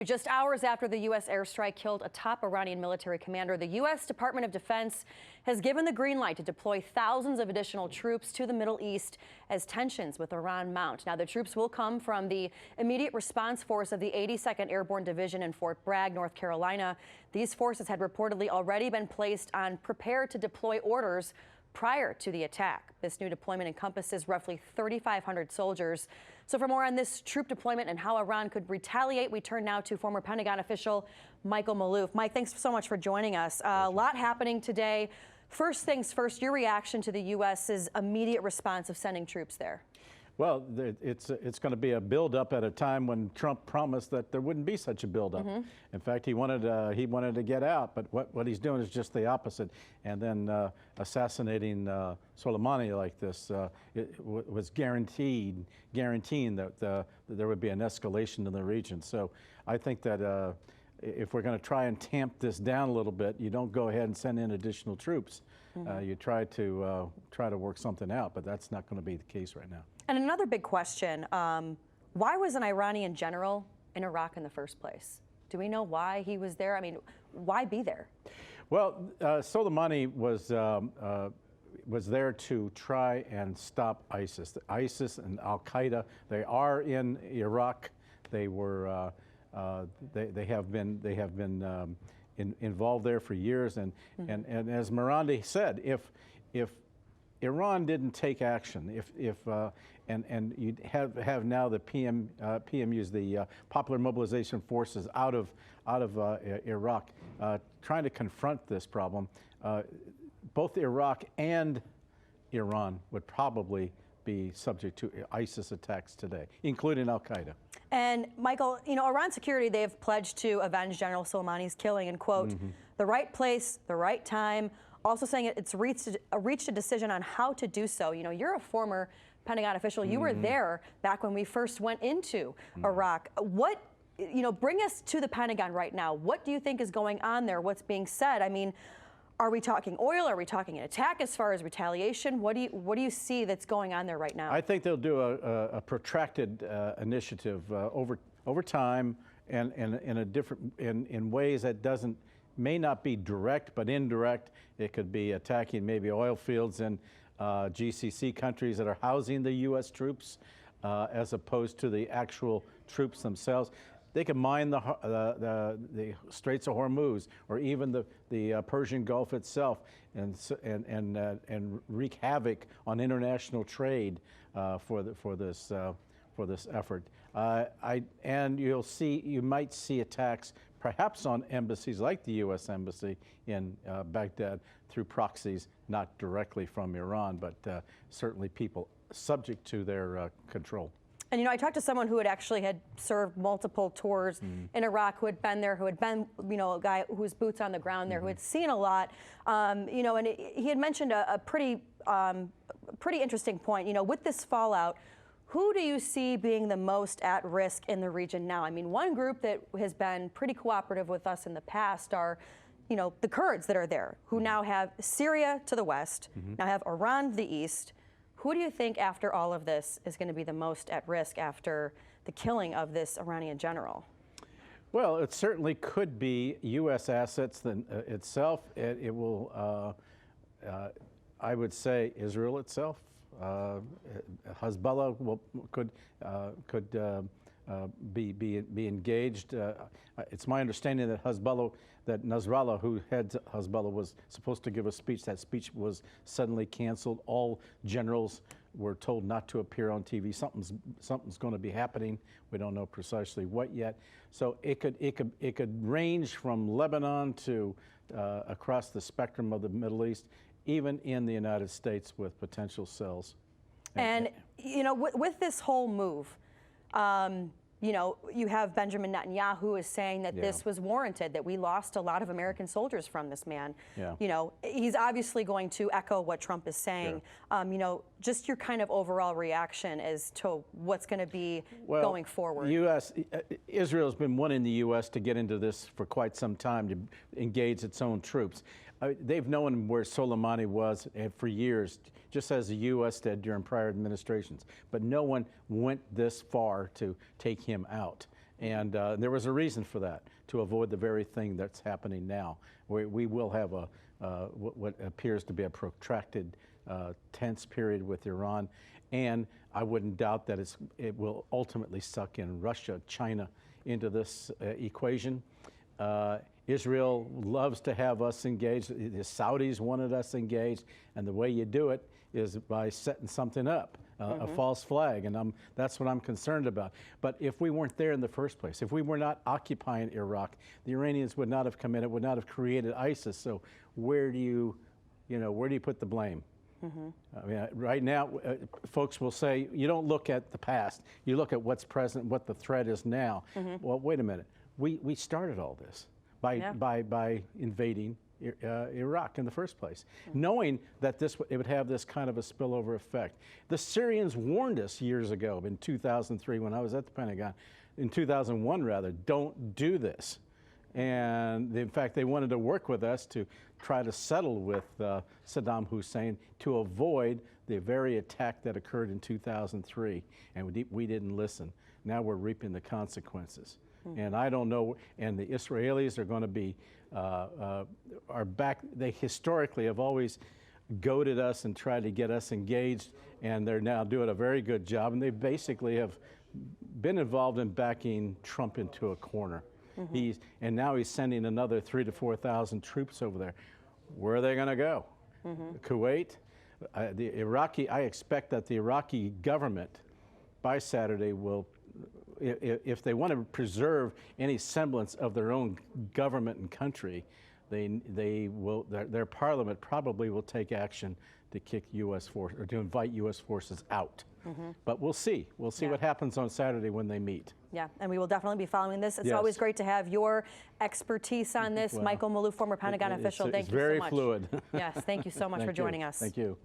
Just hours after the U.S. airstrike killed a top Iranian military commander, the U.S. Department of Defense has given the green light to deploy thousands of additional troops to the Middle East as tensions with Iran mount. Now, the troops will come from the Immediate Response Force of the 82nd Airborne Division in Fort Bragg, North Carolina. These forces had reportedly already been placed on prepare to deploy orders prior to the attack. This new deployment encompasses roughly 3,500 soldiers. So for more on this troop deployment and how Iran could retaliate, we turn now to former Pentagon official Michael Maloof. Mike, thanks so much for joining us. A lot happening today. First things first, your reaction to the U.S.'s immediate response of sending troops there. Well, it's going to be a buildup at a time when Trump promised that there wouldn't be such a buildup. In fact, he wanted to get out, but what he's doing is just the opposite. And then assassinating Soleimani like this was guaranteeing that there would be an escalation in the region. So I think that if we're going to try and tamp this down a little bit, you don't go ahead and send in additional troops. You try to work something out, but that's not going to be the case right now. And another big question, why was an Iranian general in Iraq in the first place? Do we know why he was there? I mean, why be there? Well, Soleimani was there to try and stop ISIS. ISIS and Al-Qaeda, they are in Iraq. They were, they have been involved there for years. And as Mirandi said, if Iran didn't take action, and you have now the PMUs, the Popular Mobilization Forces, out of Iraq, trying to confront this problem, both Iraq and Iran would probably be subject to ISIS attacks today, including Al-Qaeda. And Michael, you know, Iran security, they have pledged to avenge General Soleimani's killing and, quote, the right place, the right time, also saying it's reached a decision on how to do so. You know, you're a former Pentagon official. You were there back when we first went into Iraq. What, you know, bring us to the Pentagon right now. What do you think is going on there? What's being said? I mean, are we talking oil? Are we talking an attack as far as retaliation? What do you see that's going on there right now? I think they'll do a protracted initiative over time and in ways that may not be direct but indirect. It could be attacking maybe oil fields in GCC countries that are housing the U.S. troops as opposed to the actual troops themselves. They can mine the Straits of Hormuz or even the Persian Gulf itself and wreak havoc on international trade for this effort. And you might see attacks perhaps on embassies like the U.S. Embassy in Baghdad through proxies, not directly from Iran, but certainly people subject to their control. And, you know, I talked to someone who had served multiple tours in Iraq, who had been there, who had been, you know, a guy whose boots on the ground there, who had seen a lot, you know, and he had mentioned a pretty interesting point. You know, with this fallout, who do you see being the most at risk in the region now? I mean, one group that has been pretty cooperative with us in the past are, you know, the Kurds that are there, who now have Syria to the west, now have Iran to the east. Who do you think, after all of this, is going to be the most at risk after the killing of this Iranian general? Well, it certainly could be U.S. assets itself. It will, I would say, Israel itself. Hezbollah could be engaged. It's my understanding that Nasrallah, who heads Hezbollah, was supposed to give a speech. That speech was suddenly canceled. All generals were told not to appear on TV. Something's going to be happening. We don't know precisely what yet. So it could range from Lebanon to across the spectrum of the Middle East, even in the United States, with potential cells. And you know, with this whole move, you know, you have Benjamin Netanyahu is saying that this was warranted, that we lost a lot of American soldiers from this man. You know, he's obviously going to echo what Trump is saying. You know, just your kind of overall reaction as to what's going to be going forward. Israel's been wanting the U.S. to get into this for quite some time, to engage its own troops. They've known where Soleimani was for years, just as the U.S. did during prior administrations. But no one went this far to take him out. And there was a reason for that, to avoid the very thing that's happening now, where we will have what appears to be a protracted, tense period with Iran. And I wouldn't doubt that it will ultimately suck in Russia, China into this equation. Israel loves to have us engaged. The Saudis wanted us engaged, and the way you do it is by setting something up, a false flag, and that's what I'm concerned about. But if we weren't there in the first place, if we were not occupying Iraq, the Iranians would not have come in, it would not have created ISIS. So where do you put the blame? I mean, right now, folks will say, you don't look at the past, you look at what's present, what the threat is now. Well, wait a minute, we started all this by invading Iraq in the first place, knowing that it would have this kind of a spillover effect. The Syrians warned us years ago, in 2003, when I was at the Pentagon, in 2001 rather, don't do this. And in fact, they wanted to work with us to try to settle with Saddam Hussein to avoid the very attack that occurred in 2003. And we didn't listen. Now we're reaping the consequences. And I don't know, and the Israelis are going to be, are back, they historically have always goaded us and tried to get us engaged, and they're now doing a very good job, and they basically have been involved in backing Trump into a corner. And now he's sending another 3,000 to 4,000 troops over there. Where are they going to go? Kuwait? I expect that the Iraqi government by Saturday will, if they want to preserve any semblance of their own government and country, their parliament probably will take action to kick U.S. forces or to invite U.S. forces out. But we'll see. We'll see what happens on Saturday when they meet. Yeah, and we will definitely be following this. It's always great to have your expertise on this. Michael Maloof, former Pentagon official, thank you so much. It's very fluid. Yes, thank you so much for joining us. Thank you.